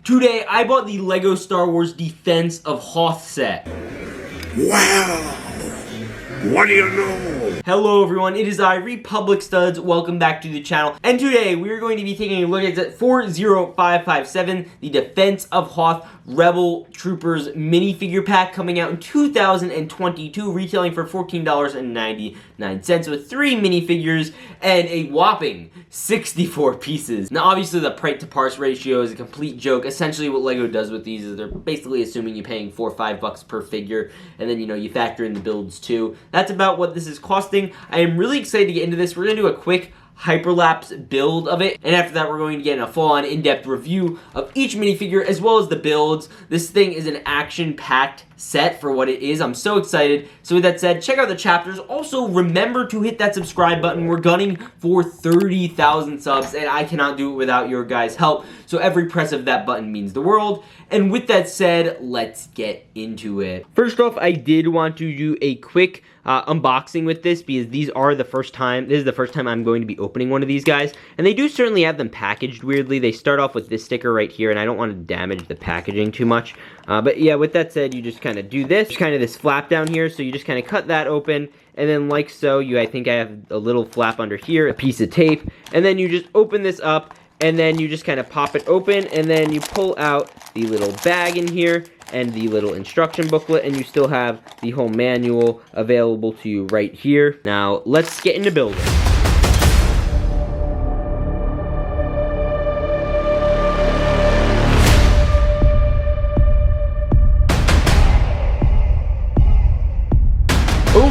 Today, I bought the LEGO Star Wars Defense of Hoth set. Wow! What do you know? Hello everyone, it is I, Republic Studs. Welcome back to the channel. And today, we are going to be taking a look at 40557, the Defense of Hoth Rebel Troopers minifigure pack coming out in 2022, retailing for $14.99 with 3 minifigures and a whopping 64 pieces. Now obviously the price to parts ratio is a complete joke. Essentially what LEGO does with these is they're basically assuming you're paying $4 or $5 per figure, and then you factor in the builds too. That's about what this is costing. I am really excited to get into this. We're going to do a quick Hyperlapse build of it, and after that we're going to get in a full-on in-depth review of each minifigure as well as the builds. This thing is an action-packed set for what it is. I'm so excited. So with that said, check out the chapters. Also, remember to hit that subscribe button. We're gunning for 30,000 subs, and I cannot do it without your guys' help. So every press of that button means the world. And with that said, let's get into it. First off, I did want to do a quick unboxing with this because this is the first time I'm going to be opening one of these guys, and they do certainly have them packaged weirdly. They start off with this sticker right here, and I don't want to damage the packaging too much, but yeah, with that said, you just kind of do this. There's kind of this flap down here, so you just kind of cut that open, and then like so, I think I have a little flap under here, a piece of tape, and then you just open this up, and then you just kind of pop it open, and then you pull out the little bag in here and the little instruction booklet, and you still have the whole manual available to you right here. Now, let's get into building.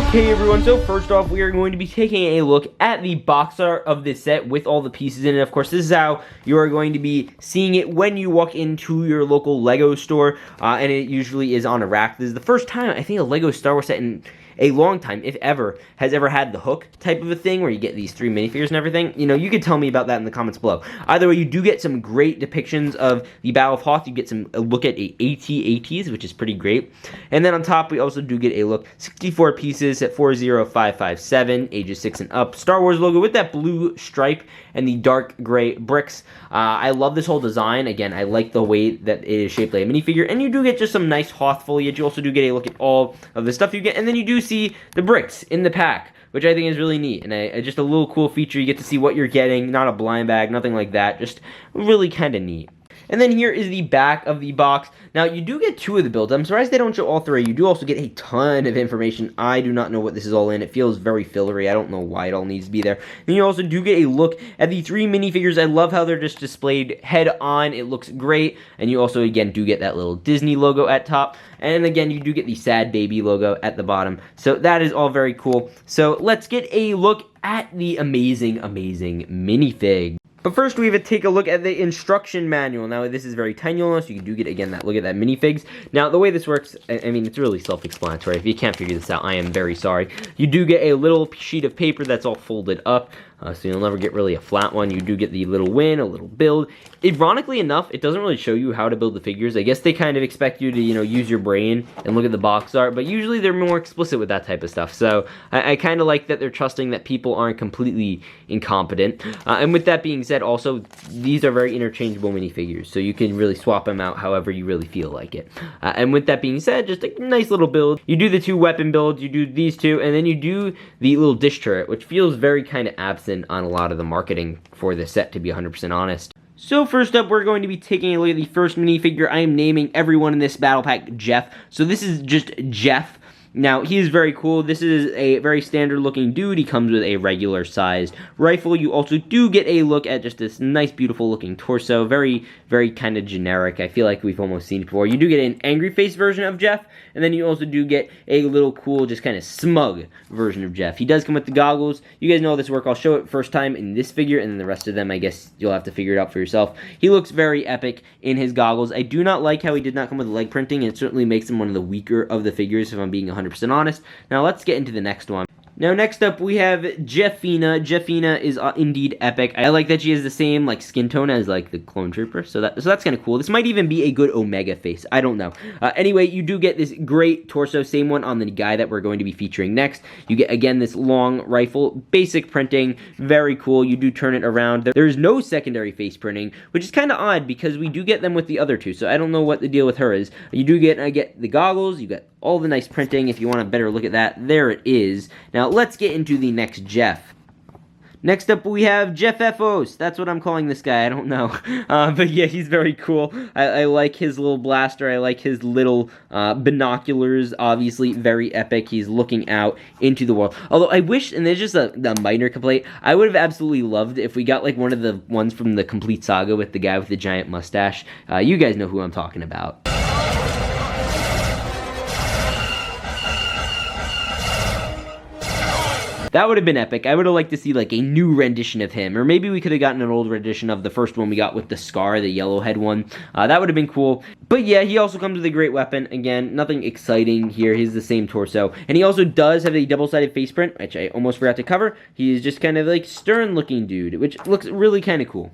Okay everyone, so first off, we are going to be taking a look at the box art of this set with all the pieces in it. Of course, this is how you are going to be seeing it when you walk into your local LEGO store, and it usually is on a rack. This is the first time, I think, a LEGO Star Wars set in a long time, if ever, has ever had the hook type of a thing where you get these 3 minifigures and everything. You could tell me about that in the comments below. Either way, you do get some great depictions of the Battle of Hoth. You get a look at AT-ATs, which is pretty great. And then on top, we also do get a look, 64 pieces at 40557, ages 6 and up. Star Wars logo with that blue stripe and the dark gray bricks. I love this whole design. Again, I like the way that it is shaped like a minifigure. And you do get just some nice Hoth foliage. You also do get a look at all of the stuff you get. And then you do see the bricks in the pack, which I think is really neat, and just a little cool feature. You get to see what you're getting, not a blind bag, nothing like that, just really kind of neat. And then here is the back of the box. Now, you do get 2 of the builds. I'm surprised they don't show all 3. You do also get a ton of information. I do not know what this is all in. It feels very fillery. I don't know why it all needs to be there. Then you also do get a look at the 3 minifigures. I love how they're just displayed head on. It looks great. And you also, again, do get that little Disney logo at top. And again, you do get the sad baby logo at the bottom. So that is all very cool. So let's get a look at the amazing, amazing minifig. But first, we have to take a look at the instruction manual. Now, this is very tiny, so you do get, again, that look at that minifigs. Now, the way this works, I mean, it's really self-explanatory. If you can't figure this out, I am very sorry. You do get a little sheet of paper that's all folded up, so you'll never get really a flat one. You do get the little win, a little build. Ironically enough, it doesn't really show you how to build the figures. I guess they kind of expect you to, use your brain and look at the box art, but usually they're more explicit with that type of stuff. So I kind of like that they're trusting that people aren't completely incompetent. And with that being said, also, these are very interchangeable minifigures, so you can really swap them out however you really feel like it. And with that being said, just a nice little build. You do the 2 weapon builds, you do these 2, and then you do the little dish turret, which feels very kind of absent on a lot of the marketing for the set, to be 100% honest. So first up, we're going to be taking a look at the first minifigure. I am naming everyone in this battle pack Jeff. So this is just Jeff. Now, he is very cool. This is a very standard looking dude. He comes with a regular sized rifle. You also do get a look at just this nice, beautiful looking torso. Very, very kind of generic. I feel like we've almost seen it before. You do get an angry face version of Jeff, and then you also do get a little cool, just kind of smug version of Jeff. He does come with the goggles. You guys know how this works. I'll show it first time in this figure, and then the rest of them, I guess you'll have to figure it out for yourself. He looks very epic in his goggles. I do not like how he did not come with leg printing, and it certainly makes him one of the weaker of the figures, if I'm being 100% honest. Now let's get into the next one. Now, next up, we have Jeffina. Jeffina is indeed epic. I like that she has the same, like, skin tone as, like, the clone trooper, so that's kind of cool. This might even be a good Omega face. I don't know. Anyway, you do get this great torso, same one on the guy that we're going to be featuring next. You get, again, this long rifle, basic printing, very cool. You do turn it around. There's no secondary face printing, which is kind of odd because we do get them with the other two, so I don't know what the deal with her is. You do get the goggles, you get all the nice printing. If you want a better look at that, there it is. Now, let's get into the next Jeff. Next up, we have Jeff Fos. That's what I'm calling this guy. I don't know. But yeah, he's very cool. I like his little blaster. I like his little binoculars. Obviously, very epic. He's looking out into the world. Although, I wish, and there's just a minor complaint, I would have absolutely loved if we got like one of the ones from the Complete Saga with the guy with the giant mustache. You guys know who I'm talking about. That would have been epic. I would have liked to see, like, a new rendition of him. Or maybe we could have gotten an old rendition of the first one we got with the Scar, the yellow head one. That would have been cool. But yeah, he also comes with a great weapon. Again, nothing exciting here. He's the same torso. And he also does have a double-sided face print, which I almost forgot to cover. He is just kind of, like, stern-looking dude, which looks really kind of cool.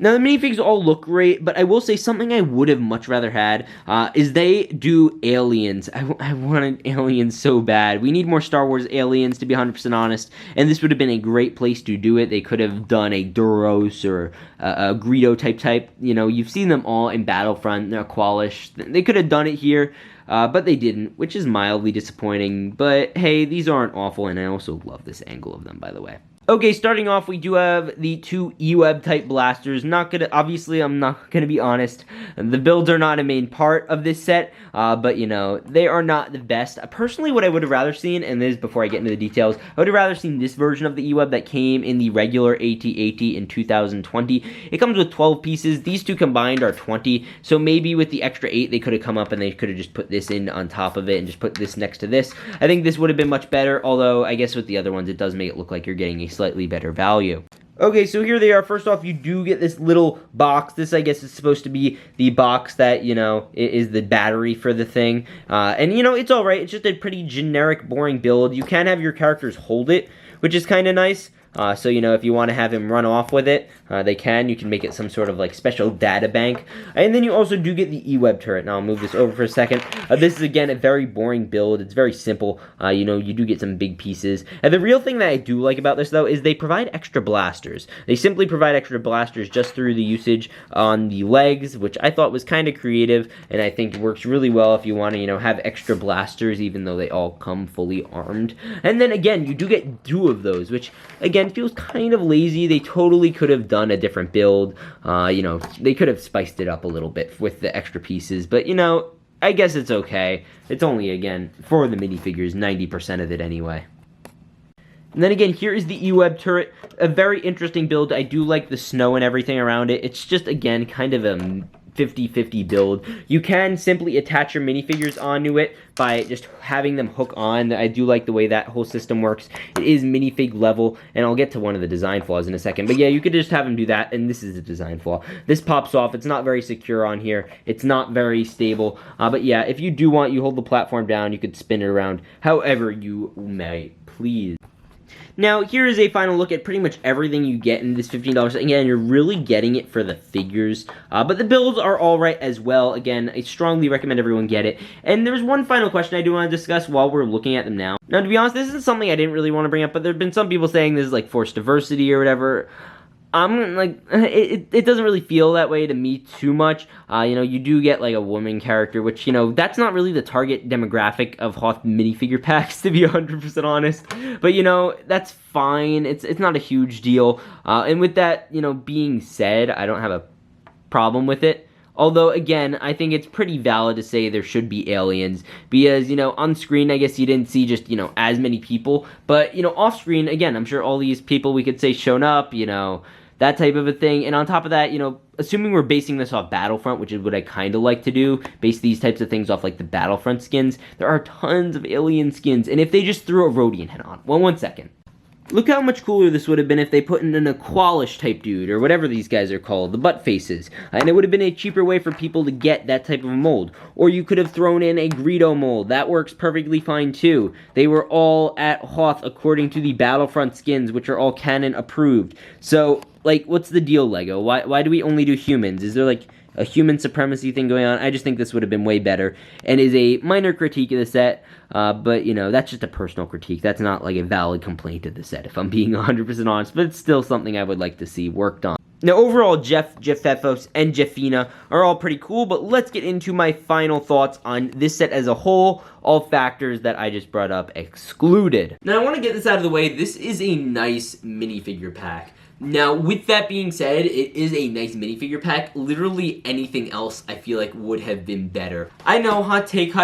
Now, the minifigs all look great, but I will say something I would have much rather had is they do aliens. I wanted aliens so bad. We need more Star Wars aliens, to be 100% honest, and this would have been a great place to do it. They could have done a Duros or a Greedo type. You know, you've seen them all in Battlefront. They're Qualish. They could have done it here, but they didn't, which is mildly disappointing. But, hey, these aren't awful, and I also love this angle of them, by the way. Okay, starting off, we do have the two E-Web type blasters. Obviously, I'm not gonna be honest. The builds are not a main part of this set, but you know, they are not the best. Personally, what I would have rather seen, and this is before I get into the details, I would have rather seen this version of the E-Web that came in the regular AT-AT in 2020. It comes with 12 pieces. These two combined are 20, so maybe with the extra 8, they could have come up and they could have just put this in on top of it and just put this next to this. I think this would have been much better, although I guess with the other ones, it does make it look like you're getting a slightly better value. Okay, so here they are. First off, you do get this little box. This, I guess, is supposed to be the box that, you know, is the battery for the thing. And, you know, it's alright. It's just a pretty generic, boring build. You can have your characters hold it, which is kind of nice. So, you know, if you want to have him run off with it, they can. You can make it some sort of, like, special data bank. And then you also do get the E-Web turret. Now, I'll move this over for a second. This is, again, a very boring build. It's very simple. You know, you do get some big pieces. And the real thing that I do like about this, though, is they provide extra blasters. They simply provide extra blasters just through the usage on the legs, which I thought was kind of creative, and I think works really well if you want to, you know, have extra blasters, even though they all come fully armed. And then, again, you do get 2 of those, which, again, feels kind of lazy. They totally could have done a different build. You know, they could have spiced it up a little bit with the extra pieces, but, you know, I guess it's okay. It's only, again, for the minifigures, 90% of it anyway. And then again, here is the E-Web turret. A very interesting build. I do like the snow and everything around it. It's just, again, kind of a 50-50 build. You can simply attach your minifigures onto it by just having them hook on. I do like the way that whole system works. It is minifig level, and I'll get to one of the design flaws in a second. But yeah, you could just have them do that, and this is a design flaw. This pops off. It's not very secure on here. It's not very stable. But yeah, if you do want, you hold the platform down, you could spin it around however you may please. Now, here is a final look at pretty much everything you get in this $15. Again, you're really getting it for the figures, but the builds are alright as well. Again, I strongly recommend everyone get it. And there's one final question I do want to discuss while we're looking at them now. Now, to be honest, this isn't something I didn't really want to bring up, but there have been some people saying this is like forced diversity or whatever. I'm like, it doesn't really feel that way to me too much. You know, you do get like a woman character, which, you know, that's not really the target demographic of Hoth minifigure packs, to be 100% honest. But, you know, that's fine. It's not a huge deal. And with that, you know, being said, I don't have a problem with it. Although, again, I think it's pretty valid to say there should be aliens, because, you know, on screen, I guess you didn't see just, you know, as many people, but, you know, off screen, again, I'm sure all these people we could say shown up, you know, that type of a thing. And on top of that, you know, assuming we're basing this off Battlefront, which is what I kind of like to do, base these types of things off, like, the Battlefront skins, there are tons of alien skins, and if they just threw a Rhodian head on, one second. Look how much cooler this would have been if they put in an Aqualish type dude, or whatever these guys are called, the butt faces. And it would have been a cheaper way for people to get that type of mold. Or you could have thrown in a Greedo mold. That works perfectly fine too. They were all at Hoth according to the Battlefront skins, which are all canon approved. So, like, what's the deal, LEGO? Why do we only do humans? Is there, like, a human supremacy thing going on? I just think this would have been way better, and is a minor critique of the set, but, you know, that's just a personal critique. That's not, like, a valid complaint of the set, if I'm being 100% honest, but it's still something I would like to see worked on. Now, overall, Jeffethos, and Jeffina are all pretty cool, but let's get into my final thoughts on this set as a whole, all factors that I just brought up excluded. Now, I want to get this out of the way. This is a nice minifigure pack. Now, with that being said, it is a nice minifigure pack. Literally anything else I feel like would have been better. I know, hot take.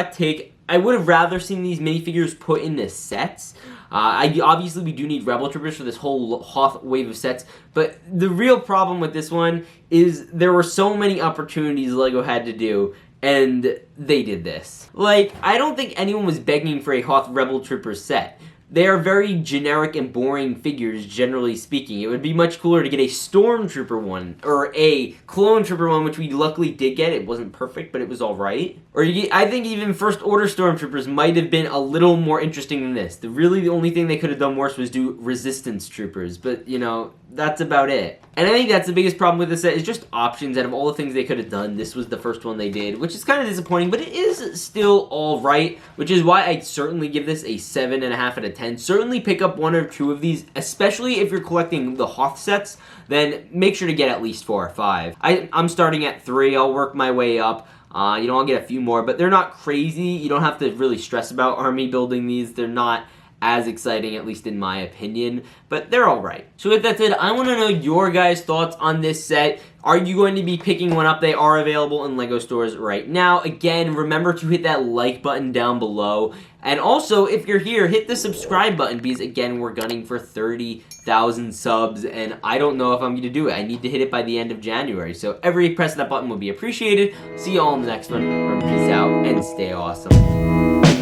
I would have rather seen these minifigures put in the sets. Obviously, we do need Rebel Troopers for this whole Hoth wave of sets, but the real problem with this one is there were so many opportunities LEGO had to do, and they did this. Like, I don't think anyone was begging for a Hoth Rebel Trooper set. They are very generic and boring figures, generally speaking. It would be much cooler to get a Stormtrooper one, or a Clone Trooper one, which we luckily did get. It wasn't perfect, but it was alright. Or I think even First Order Stormtroopers might have been a little more interesting than this. The only thing they could have done worse was do Resistance Troopers, but, you know, that's about it. And I think that's the biggest problem with this set, is just options. Out of all the things they could have done, this was the first one they did, which is kind of disappointing, but it is still alright, which is why I'd certainly give this a 7.5 out of 10. Certainly pick up one or two of these, especially if you're collecting the Hoth sets, then make sure to get at least 4 or 5. I'm starting at 3, I'll work my way up. You know, I'll get a few more, but they're not crazy. You don't have to really stress about army building these. They're not as exciting, at least in my opinion, but they're alright. So with that said, I want to know your guys' thoughts on this set. Are you going to be picking one up? They are available in LEGO stores right now. Again, remember to hit that like button down below. And also, if you're here, hit the subscribe button, because again, we're gunning for 30,000 subs, and I don't know if I'm going to do it. I need to hit it by the end of January, so every press of that button will be appreciated. See you all in the next one. Peace out, and stay awesome.